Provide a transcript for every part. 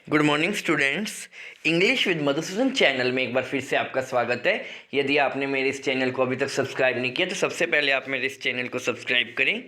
Good morning students. English with Madhusudan channel में एक बार फिर से आपका स्वागत है। यदि आपने मेरे इस चैनल को अभी तक सब्सक्राइब नहीं किया तो सबसे पहले आप मेरे इस चैनल को सब्सक्राइब करें।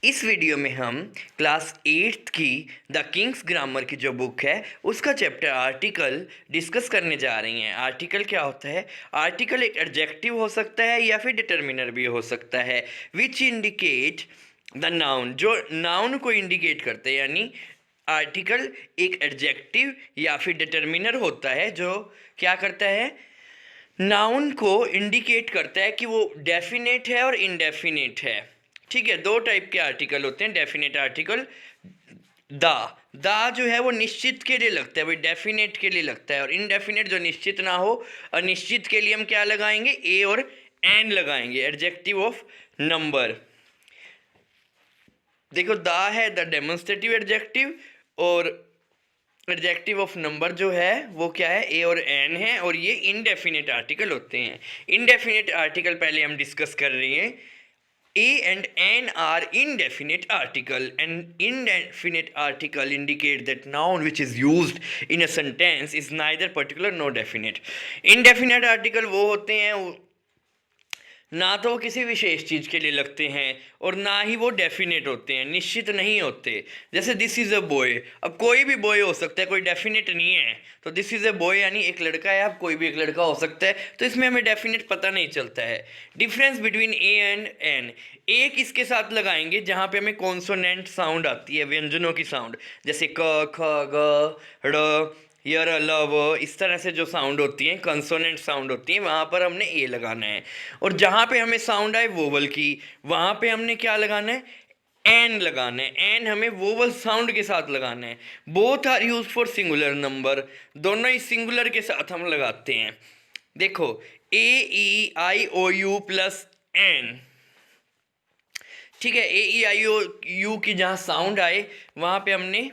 इस वीडियो में हम क्लास 8th की द किंग्स ग्रामर की जो बुक है उसका चैप्टर आर्टिकल डिस्कस करने जा रही हैं। आर्टिकल क्या होता है? आर्टिकल एक एडजेक्टिव हो सकता है या फिर डिटर्मिनर भी हो सकता है विच इंडिकेट द नाउन, जो नाउन को इंडिकेट करते हैं। यानी आर्टिकल एक एडजेक्टिव या फिर डिटर्मिनर होता है जो क्या करता है, नाउन को इंडिकेट करता है कि वो डेफिनेट है और इनडेफिनेट है। ठीक है, दो टाइप के आर्टिकल होते हैं। डेफिनेट आर्टिकल दा जो है वो निश्चित के लिए लगता है, वो डेफिनेट के लिए लगता है। और इनडेफिनेट जो निश्चित ना हो, अनिश्चित के लिए हम क्या लगाएंगे? ए और एन लगाएंगे, एडजेक्टिव ऑफ नंबर। देखो, दा है द डेमोन्स्ट्रेटिव एडजेक्टिव और एडजेक्टिव ऑफ नंबर जो है वो क्या है? ए और एन है। और ये इनडेफिनेट आर्टिकल होते हैं। इनडेफिनेट आर्टिकल पहले हम डिस्कस कर रहे हैं। A and N are indefinite article. An indefinite article indicate that noun which is used in a sentence is neither particular nor definite. Indefinite article वो होते हैं ना तो वो किसी विशेष चीज़ के लिए लगते हैं और ना ही वो डेफिनेट होते हैं, निश्चित नहीं होते। जैसे दिस इज़ अ बॉय, अब कोई भी बॉय हो सकता है, कोई डेफिनेट नहीं है। तो दिस इज़ अ बॉय यानी एक लड़का है, अब कोई भी एक लड़का हो सकता है, तो इसमें हमें डेफिनेट पता नहीं चलता है। Difference between A and N, A किसके साथ लगाएंगे? जहाँ पे हमें कॉन्सोनेंट साउंड आती है, व्यंजनों की साउंड, जैसे क ख ग ड़ यर लव, इस तरह से जो साउंड होती हैं, कंसोनेंट साउंड होती हैं, वहाँ पर हमने ए लगाना है। और जहाँ पे हमें साउंड आए वोवल की, वहाँ पे हमने क्या लगाना है? एन लगाना है। एन हमें वोवल साउंड के साथ लगाना है। Both are use for singular number, दोनों ही सिंगुलर के साथ हम लगाते हैं। देखो, A E I O U plus an, ठीक है। ए ई आई ओ यू की जहाँ साउंड आए वहाँ पे हमने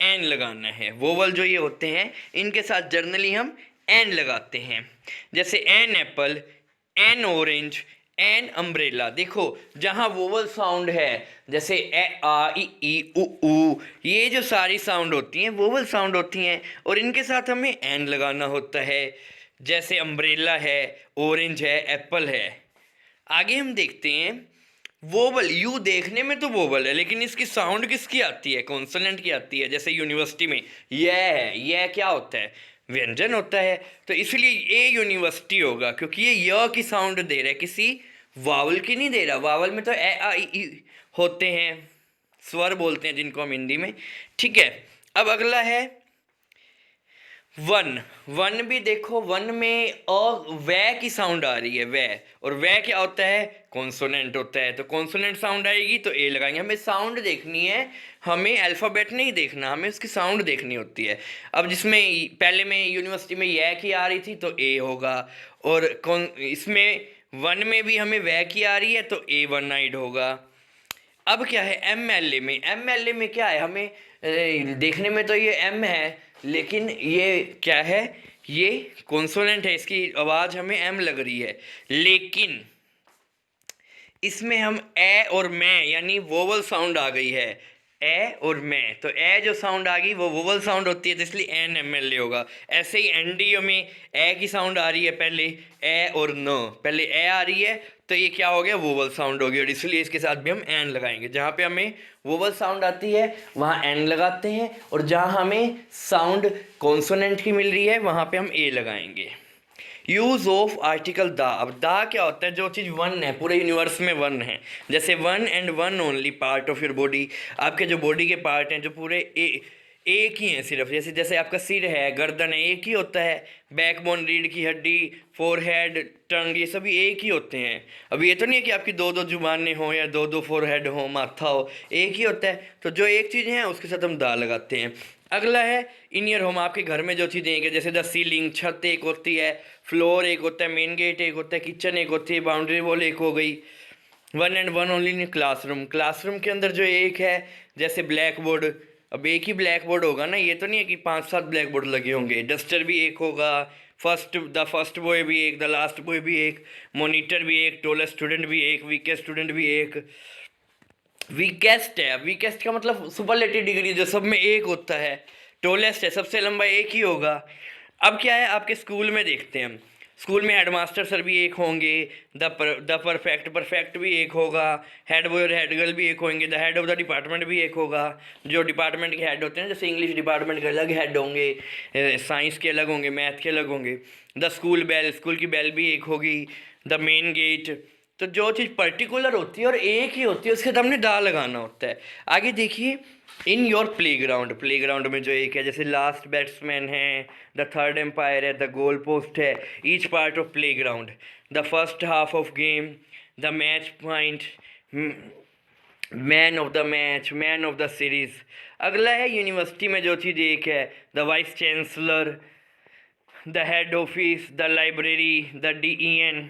एन लगाना है। वोवल जो ये होते हैं इनके साथ जर्नली हम एन लगाते हैं। जैसे an apple, an orange, an umbrella. देखो, जहाँ वोवल साउंड है, जैसे ए आ ई उ ऊ, ये जो सारी साउंड होती हैं वोवल साउंड होती हैं और इनके साथ हमें एन लगाना होता है। जैसे अम्ब्रेला है, ऑरेंज है, एप्पल है। आगे हम देखते हैं वोवल। यू देखने में तो वोवल है लेकिन इसकी साउंड किसकी आती है? कॉन्सोनेंट की आती है। जैसे यूनिवर्सिटी में यह है, यह क्या होता है? व्यंजन होता है। तो इसलिए ए यूनिवर्सिटी होगा क्योंकि ये य की साउंड दे रहा है, किसी वावल की नहीं दे रहा। वावल में तो ए आ ई होते हैं, स्वर बोलते हैं जिनको हम हिंदी में। ठीक है, अब अगला है वन। वन भी देखो, वन में वह की साउंड आ रही है, वह। और वह क्या होता है? कॉन्सोनेंट होता है। तो कॉन्सोनेंट साउंड आएगी तो ए लगाएंगे। हमें साउंड देखनी है, हमें अल्फ़ाबेट नहीं देखना, हमें उसकी साउंड देखनी होती है। अब जिसमें पहले में यूनिवर्सिटी में यह की आ रही थी तो ए होगा, और इसमें वन में भी हमें वह की आ रही है तो ए वन आइड होगा। अब क्या है एम एल ए में? एम एल ए में क्या है? हमें देखने में तो ये एम है लेकिन ये क्या है? ये कॉन्सोनेंट है, इसकी आवाज़ हमें एम लग रही है। लेकिन इसमें हम ए और मैं यानी वोवल साउंड आ गई है, ए और मैं। तो ए जो साउंड आ गई वो वोवल साउंड होती है, तो इसलिए एन एम एल ए होगा। ऐसे ही एन डी ओ में ए की साउंड आ रही है, पहले ए और न, पहले ए आ रही है तो ये क्या हो गया? वोवल साउंड हो गई। और इसलिए इसके साथ भी हम एन लगाएंगे। जहाँ पे हमें वोवल साउंड आती है वहाँ एन लगाते हैं, और जहाँ हमें साउंड कॉन्सोनेंट की मिल रही है वहाँ पे हम ए लगाएंगे। Use of article the. अब द क्या होता है? जो चीज़ वन है, पूरे यूनिवर्स में वन है। जैसे one and one only part of your body, आपके जो बॉडी के पार्ट हैं जो पूरे एक ही हैं सिर्फ। जैसे आपका सिर है, गर्दन है, एक ही होता है। बैकबोन, रीढ़ की हड्डी, फोरहेड, टंग, ये सभी एक ही होते हैं। अब ये तो नहीं है कि आपकी दो दो जुबानें हों या दो दो फोरहेड हो, माथा हो, एक ही होता है। तो जो एक चीज़ है उसके साथ हम दा लगाते हैं। अगला है इन ईयर होम, आपके घर में जो चीज़ें हैं, जैसे द सीलिंग, छत एक होती है, फ्लोर एक होता है, मेन गेट एक होता है, किचन एक होती है, बाउंड्री वॉल एक हो गई। One and one only in classroom. Classroom के अंदर जो एक है, जैसे ब्लैक बोर्ड, अब एक ही ब्लैक बोर्ड होगा ना, ये तो नहीं है कि 5-7 ब्लैक बोर्ड लगे होंगे। डस्टर भी एक होगा, द फर्स्ट बॉय भी एक, द लास्ट बॉय भी एक, मॉनिटर भी एक, टॉलेस्ट स्टूडेंट भी एक, वीकेस्ट स्टूडेंट भी एक। वीकेस्ट है, वीकेस्ट का मतलब सुपरलेटिव डिग्री जो सब में एक होता है। टोलेस्ट है, सबसे लंबा एक ही होगा। अब क्या है, आपके स्कूल में देखते हैं हम, स्कूल में हेडमास्टर सर भी एक होंगे, द परफेक्ट परफेक्ट भी एक होगा, हेड बॉय और हेड गर्ल भी एक होंगे, the head of the department भी एक होगा। जो डिपार्टमेंट के हेड होते हैं, जैसे इंग्लिश डिपार्टमेंट के अलग हेड होंगे, साइंस के अलग होंगे, मैथ के अलग होंगे। द स्कूल बेल, स्कूल की बेल भी एक होगी। The main gate. तो जो चीज़ पर्टिकुलर होती है और एक ही होती है, उसके सामने दा लगाना होता है। आगे देखिए, इन योर प्लेग्राउंड, प्लेग्राउंड में जो एक है, जैसे लास्ट बैट्समैन है, द थर्ड एम्पायर है, द गोल पोस्ट है, each part of playground, the first half of game, the match point, man of the match, man of the series. अगला है यूनिवर्सिटी में जो चीज़ एक है, the vice chancellor, the head office, the library, the DEN।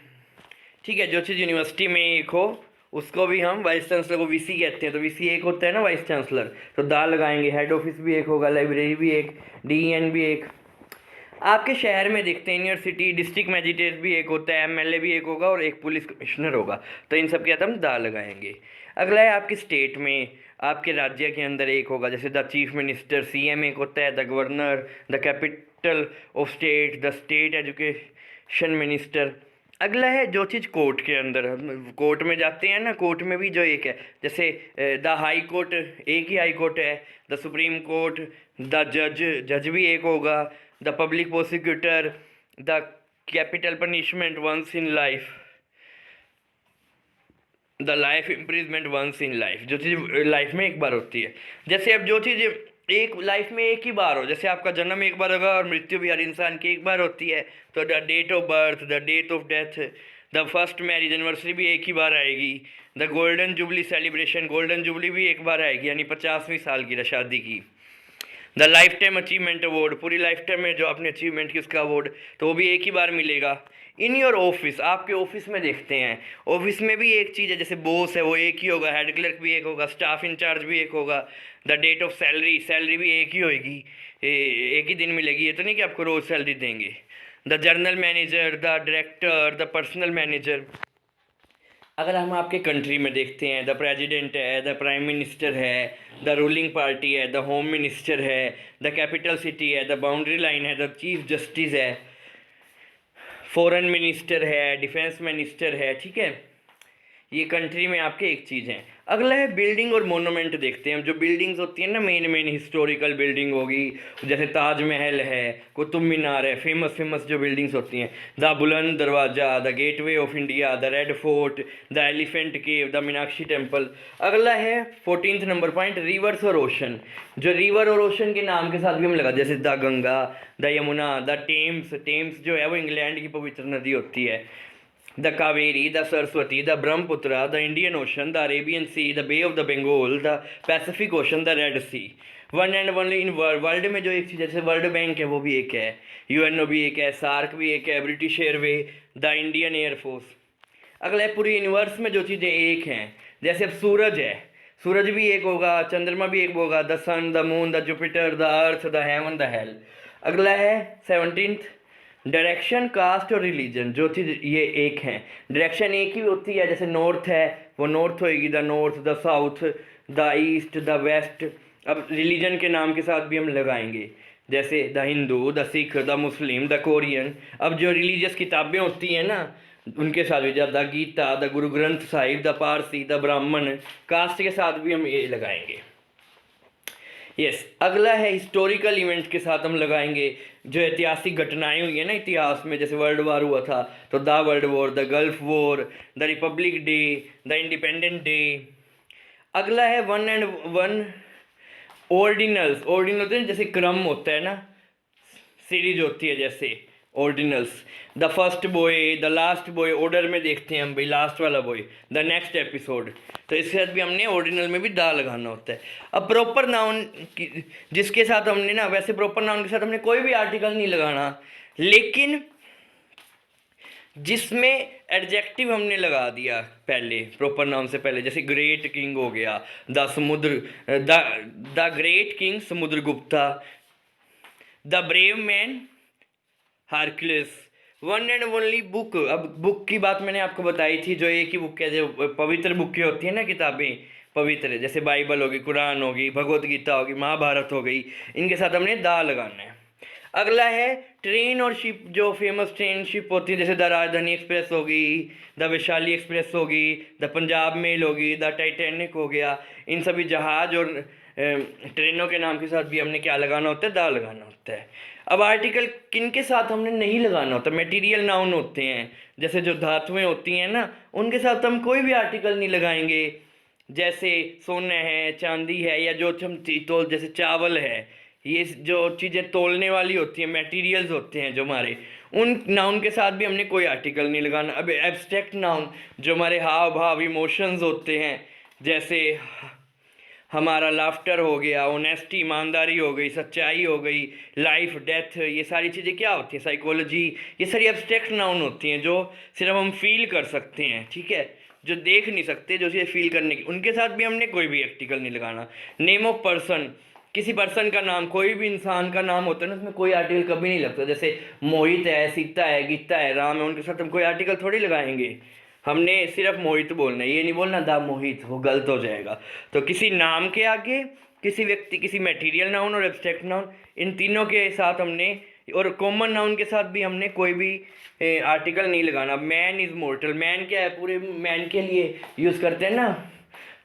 ठीक है, जो चीज़ university में एक हो उसको भी हम वाइस चांसलर को VC कहते हैं, तो VC एक होता है ना वाइस चांसलर, तो दा लगाएंगे। हेड ऑफिस भी एक होगा, लाइब्रेरी भी एक, DEN भी एक। आपके शहर में देखते हैं, यूनिवर्सिटी डिस्ट्रिक्ट मैजिस्ट्रेट भी एक होता है, MLA भी एक होगा और एक पुलिस कमिश्नर होगा, तो इन सब के साथ हम दा लगाएंगे। अगला है आपके स्टेट में, आपके राज्य के अंदर एक होगा, जैसे द चीफ मिनिस्टर, CM एक होता है, the governor, the capital of state, the state education minister. अगला है जो चीज़ कोर्ट के अंदर, हम कोर्ट में जाते हैं ना, कोर्ट में भी जो एक है, जैसे द हाई कोर्ट, एक ही हाई कोर्ट है, द सुप्रीम कोर्ट, द जज, जज भी एक होगा, the public prosecutor, the capital punishment once in life, the life imprisonment once in life, जो चीज़ लाइफ में एक बार होती है। जैसे अब जो चीज़ एक लाइफ में एक ही बार हो, जैसे आपका जन्म एक बार होगा और मृत्यु भी हर इंसान की एक बार होती है, तो the date of birth, the date of death, the first marriage anniversary भी एक ही बार आएगी, the golden jubilee celebration, golden jubilee भी एक बार आएगी, यानी 50वीं साल की शादी की। The life time achievement award, पूरी लाइफ टाइम में जो आपने अचीवमेंट की उसका अवार्ड, तो वो भी एक ही बार मिलेगा। इन योर ऑफिस, आपके ऑफिस में देखते हैं, ऑफिस में भी एक चीज़ है, जैसे बॉस है वो एक ही होगा, हेड क्लर्क भी एक होगा, स्टाफ इंचार्ज भी एक होगा, the date of salary, salary भी एक ही होगी, एक ही दिन मिलेगी, ये तो नहीं कि आपको रोज़ सैलरी देंगे। The journal manager, the director, the personal manager. अगर हम आपके कंट्री में देखते हैं, द प्रेसिडेंट है, द प्राइम मिनिस्टर है, द रूलिंग पार्टी है, द होम मिनिस्टर है, द कैपिटल सिटी है, द बाउंड्री लाइन है, द चीफ जस्टिस है, फॉरेन मिनिस्टर है, डिफेंस मिनिस्टर है। ठीक है, ये कंट्री में आपके एक चीज़ है। अगला है बिल्डिंग और मोनूमेंट देखते हैं, जो बिल्डिंग्स होती हैं ना, मेन हिस्टोरिकल बिल्डिंग होगी, जैसे ताजमहल है, कुतुब मीनार है, फेमस जो बिल्डिंग्स होती हैं, the Buland Darwaza, the Gateway of India, the Red Fort, the Elephant Cave, the Meenakshi Temple. अगला है 14th नंबर पॉइंट, रिवर्स और ओशन, जो रिवर और ओशन के नाम के साथ भी हम लगा, जैसे the Ganga, the Yamuna, the Thames, Thames जो है वो इंग्लैंड की पवित्र नदी होती है, the Kaveri, the Saraswati, the Brahmaputra, the Indian Ocean, the Arabian Sea, the Bay of the Bengal, the Pacific Ocean, the Red Sea. One and only in world में जो एक चीज़, जैसे वर्ल्ड बैंक है वो भी एक है, UNO भी एक है, सार्क भी एक है, British airway, the Indian air force. अगला है पूरी यूनिवर्स में जो चीज़ें एक हैं, जैसे अब सूरज है, सूरज भी एक होगा, चंद्रमा भी एक होगा, the sun, the moon, the Jupiter, the earth, the heaven, the hell. अगला है 17th, डायरेक्शन, कास्ट और रिलीजन, जो चीज़ ये एक है, डायरेक्शन एक ही होती है, जैसे नॉर्थ है वो नॉर्थ होएगी, the north, the south, the east, the west. अब रिलीजन के नाम के साथ भी हम लगाएंगे, जैसे the Hindu, the Sikh, the Muslim, the Korean. अब जो रिलीजियस किताबें होती हैं ना, उनके साथ भी, the Gita, the Guru Granth Sahib, the Parsi, the ब्राह्मण। कास्ट के साथ भी हम ये लगाएंगे। यस, अगला है हिस्टोरिकल इवेंट के साथ हम लगाएंगे, जो ऐतिहासिक घटनाएं हुई है ना इतिहास में, जैसे वर्ल्ड वार हुआ था तो the world war, the gulf war, the Republic day, the independent day. अगला है 1 and 1 ऑर्डिनल्स, ऑर्डिनल जैसे क्रम होता है ना, सीरीज होती है जैसे ordinals, the first boy, the last boy, order में देखते हैं हम भाई, लास्ट वाला बॉय, द नेक्स्ट एपिसोड, तो इसके साथ भी हमने ऑर्डिनल में भी दा लगाना होता है। अब प्रॉपर नाउन जिसके साथ हमने ना, वैसे प्रॉपर नाउन के साथ हमने कोई भी आर्टिकल नहीं लगाना, लेकिन जिसमें एडजेक्टिव हमने लगा दिया पहले प्रॉपर नाउन से पहले, जैसे ग्रेट किंग हो गया, the Samudra, the great king Samudragupta, the brave man Hercules. 1 and only book, अब बुक की बात मैंने आपको बताई थी, जो एक ही बुक है, जो पवित्र बुक की होती है ना किताबें, पवित्र, जैसे बाइबल होगी, कुरान होगी, भगवत गीता होगी, महाभारत हो गई, इनके साथ हमने दा लगाना है। अगला है ट्रेन और शिप, जो फेमस ट्रेन शिप होती है, जैसे द राजधानी एक्सप्रेस होगी, द वैशाली एक्सप्रेस होगी, द पंजाब मेल होगी, द टाइटैनिक हो गया। इन सभी जहाज और ट्रेनों के नाम के साथ भी हमने क्या लगाना होता है, दा लगाना होता है। अब आर्टिकल किन के साथ हमने नहीं लगाना होता, मटेरियल नाउन होते हैं, जैसे जो धातुएं होती हैं ना, उनके साथ हम कोई भी आर्टिकल नहीं लगाएंगे। जैसे सोना है, चांदी है, या जो हम तोल, जैसे चावल है, ये जो चीज़ें तोलने वाली होती हैं, मटेरियल्स होते हैं जो हमारे, उन नाउन के साथ भी हमने कोई आर्टिकल नहीं लगाना। अब एब्स्ट्रैक्ट नाउन, जो हमारे हाव भाव इमोशंस होते हैं, जैसे हमारा लाफ्टर हो गया, ऑनेस्टी ईमानदारी हो गई, सच्चाई हो गई, लाइफ डेथ, ये सारी चीज़ें क्या होती हैं, साइकोलॉजी, ये सारी एब्स्ट्रैक्ट नाउन होती हैं जो सिर्फ हम फील कर सकते हैं, ठीक है, जो देख नहीं सकते, जो सिर्फ फील करने की, उनके साथ भी हमने कोई भी आर्टिकल नहीं लगाना। नेम ऑफ पर्सन, किसी पर्सन का नाम, कोई भी इंसान का नाम होता है ना, उसमें कोई आर्टिकल कभी नहीं लगता। जैसे मोहित है, सीता है, गीता है, राम है, उनके साथ हम कोई आर्टिकल थोड़ी लगाएंगे। हमने सिर्फ मोहित बोलना है, ये नहीं बोलना दा मोहित, वो गलत हो जाएगा। तो किसी नाम के आगे किसी व्यक्ति, किसी मटेरियल नाउन और एब्स्ट्रैक्ट नाउन, इन तीनों के साथ हमने, और कॉमन नाउन के साथ भी हमने कोई भी आर्टिकल नहीं लगाना। मैन इज़ मोर्टल, मैन क्या है, पूरे मैन के लिए यूज़ करते हैं ना,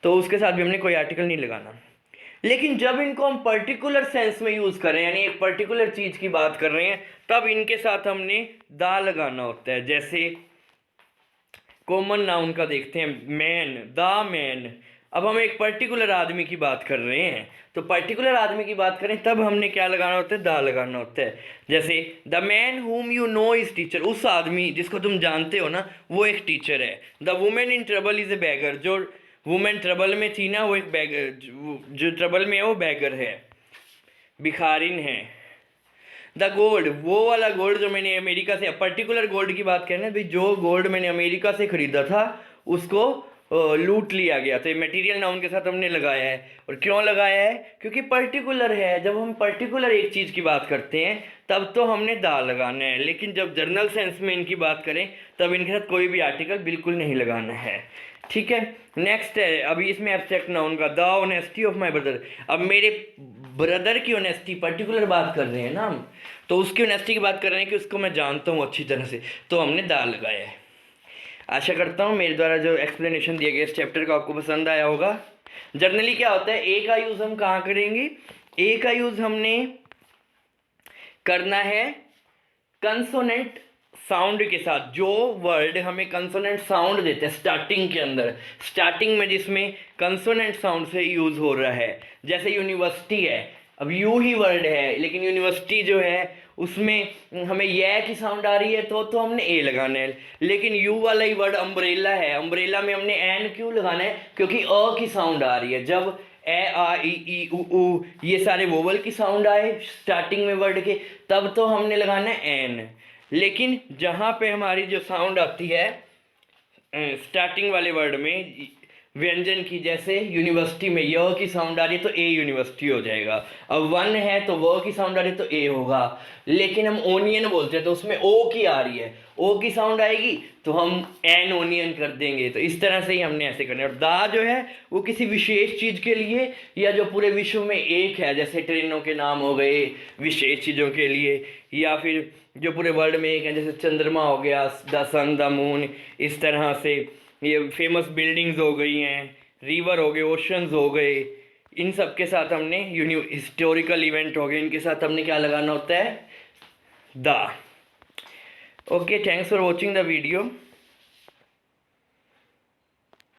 तो उसके साथ भी हमने कोई आर्टिकल नहीं लगाना। लेकिन जब इनको हम पर्टिकुलर सेंस में यूज़ कर रहे हैं, यानी एक पर्टिकुलर चीज़ की बात कर रहे हैं, तब इनके साथ हमने दा लगाना होता है। जैसे कॉमन नाउन का देखते हैं, मैन, द मैन। अब हम एक पर्टिकुलर आदमी की बात कर रहे हैं, तो पर्टिकुलर आदमी की बात करें तब हमने क्या लगाना होता है, द लगाना होता है। जैसे the man whom you know is teacher, उस आदमी जिसको तुम जानते हो ना, वो एक टीचर है। The women in trouble is a bagger, जो वुमेन ट्रबल में थी ना, वो एक बैगर, जो ट्रबल में है वो बैगर है, भिखारिन है। द गोल्ड, वो वाला गोल्ड जो मैंने अमेरिका से, पर्टिकुलर गोल्ड की बात करें भाई, जो गोल्ड मैंने अमेरिका से ख़रीदा था उसको लूट लिया गया। तो ये मटेरियल नाउन के साथ हमने लगाया है। और क्यों लगाया है, क्योंकि पर्टिकुलर है। जब हम पर्टिकुलर एक चीज़ की बात करते हैं तब तो हमने दा लगाना है, लेकिन जब जर्नल सेंस में इनकी बात करें तब इनके साथ कोई भी आर्टिकल बिल्कुल नहीं लगाना है, ठीक है। नेक्स्ट है अभी इसमें एब्स्ट्रैक्ट नाउन का, the honesty of my brother. अब मेरे ब्रदर की ऑनेस्टी, पर्टिकुलर बात कर रहे हैं ना हम, तो उसकी ऑनेस्टी की बात कर रहे हैं कि उसको मैं जानता हूँ अच्छी तरह से, तो हमने दा लगाया है। आशा करता हूँ मेरे द्वारा जो एक्सप्लेनेशन दिया गया इस चैप्टर का आपको पसंद आया होगा। जनरली क्या होता है, ए का यूज़ हम कहाँ करेंगे, ए का यूज़ हमने करना है कंसोनेंट साउंड के साथ। जो वर्ड हमें कंसोनेंट साउंड देते हैं स्टार्टिंग के अंदर, स्टार्टिंग में जिसमें कंसोनेंट साउंड से यूज़ हो रहा है, जैसे यूनिवर्सिटी है, अब यू ही वर्ड है, लेकिन यूनिवर्सिटी जो है उसमें हमें ये की साउंड आ रही है तो हमने ए लगाना है। लेकिन यू वाला ही वर्ड अम्ब्रेला है, अम्ब्रेला में हमने एन क्यों लगाना है, क्योंकि अ की साउंड आ रही है। जब ए आ ई उ ये सारे वोवल की साउंड आए स्टार्टिंग में वर्ड के, तब तो हमने लगाना है एन। लेकिन जहाँ पे हमारी जो साउंड आती है स्टार्टिंग वाले वर्ड में व्यंजन की, जैसे यूनिवर्सिटी में य की साउंड आ रही है तो ए यूनिवर्सिटी हो जाएगा। अब वन है तो व की साउंड आ रही है तो ए होगा। लेकिन हम ओनियन बोलते हैं तो उसमें ओ की आ रही है, ओ की साउंड आएगी तो हम एन ओनियन कर देंगे। तो इस तरह से ही हमने ऐसे करना है। और दा जो है वो किसी विशेष चीज़ के लिए या जो पूरे विश्व में एक है, जैसे ट्रेनों के नाम हो गए विशेष चीज़ों के लिए, या फिर जो पूरे वर्ल्ड में एक है, जैसे चंद्रमा हो गया, द सन, द मून, इस तरह से ये फेमस बिल्डिंग्स हो गई हैं, रिवर हो गए, ओशंस हो गए, इन सब के साथ हमने हिस्टोरिकल इवेंट हो गए, इनके साथ हमने क्या लगाना होता है, the. Okay, thanks for watching the video.